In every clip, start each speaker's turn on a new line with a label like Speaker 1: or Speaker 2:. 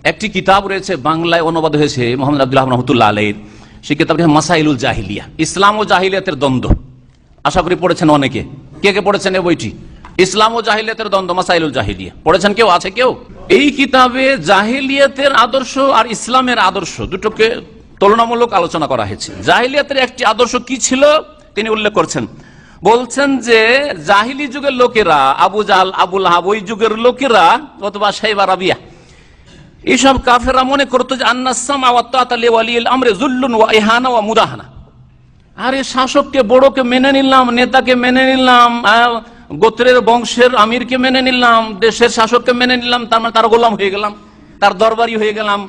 Speaker 1: একটি কিতাব রয়েছে, বাংলায় অনুবাদ হয়েছে মোহাম্মদ আব্দুল্লাহ রহমতুল্লাহ আলাইহির। সেই কিতাবটি মাসাইলুল জাহিলিয়া, ইসলাম ও জাহিলিয়াতের দ্বন্দ্ব। আশা করি পড়েছেন অনেকে। কে কে পড়েছেন এই বইটি? ইসলাম ও জাহিলিয়াতের দ্বন্দ্ব, মাসাইলুল জাহিলিয়া পড়েছেন কেউ? আছে কেউ? এই কিতাবে জাহিলিয়াতের আদর্শ আর ইসলামের আদর্শ দুটোকে তুলনামূলক আলোচনা করা হয়েছে। জাহিলিয়াতের একটি আদর্শ কি ছিল তিনি উল্লেখ করছেন, বলছেন যে জাহিলি যুগের লোকেরা, আবু জাহল, আবুল আহাব, ওই যুগের লোকেরা অথবা শাইবা রাবিয়া, এইসব কাফেররা মনে করতো যে আন্নাসামা ওয়া তাআতা লিওয়ালিল আমরি যুল্লুন ওয়া ইহানা ওয়া মুদাহানা। আরে শাসককে, বড়কে মেনে নিলাম, নেতাকে মেনে নিলাম, গোত্রের বংশের আমিরকে মেনে নিলাম, দেশের শাসককে মেনে নিলাম, তার মানে তার গোলাম হয়ে গেলাম, তার দরবারি হয়ে গেলাম,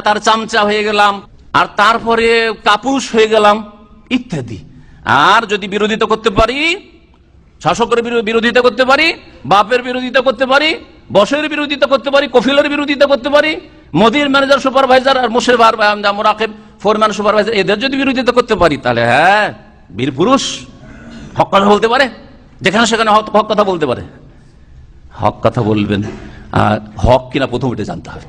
Speaker 1: তার চামচা হয়ে গেলাম, আর তারপরে কাপুরুষ হয়ে গেলাম ইত্যাদি। আর যদি বিরোধিতা করতে পারি, শাসকের বিরোধিতা করতে পারি, বাপের বিরোধিতা করতে পারি, বসের বিরোধিতা করতে পারি, কফিলের বিরোধিতা করতে পারি, মদির ম্যানেজার, সুপারভাইজার আর মোরাকেব ফোরম্যান সুপারভাইজার, এদের যদি বিরোধিতা করতে পারি, তাহলে হ্যাঁ বীর পুরুষ, হক কথা বলতে পারে, যেখানে সেখানে হক কথা বলতে পারে। হক কথা বলবেন, আর হক কিনা প্রথম এটা জানতে হবে,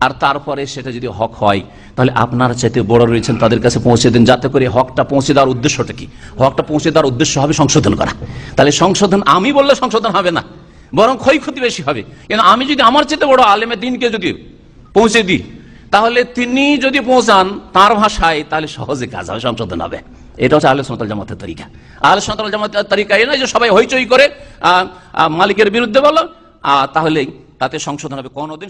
Speaker 1: আর তারপরে সেটা যদি হক হয় তাহলে আপনার চাইতে বড় রয়েছেন তাদের কাছে পৌঁছে দেন, যাতে করে হকটা পৌঁছে দেওয়ার উদ্দেশ্যটা কি? হকটা পৌঁছে দেওয়ার উদ্দেশ্য হবে সংশোধন করা। তাহলে সংশোধন আমি বললে সংশোধন হবে না, বরং ক্ষয়ক্ষতি বেশি হবে। কিন্তু আমি যদি আমার চাইতে বড় আলেমে দিনকে যদি পৌঁছে দিই, তাহলে তিনি যদি পৌঁছান তার ভাষায়, তাহলে সহজে কাজ হবে, সংশোধন হবে। এটা হচ্ছে আহলে সুন্নাত ওয়াল জামাতের তরিকা। আহলে সুন্নাত ওয়াল জামাতের তরিকা এই নয় যে সবাই হইচই করে মালিকের বিরুদ্ধে বলো, তাহলে তাতে সংশোধন হবে। কোনদিন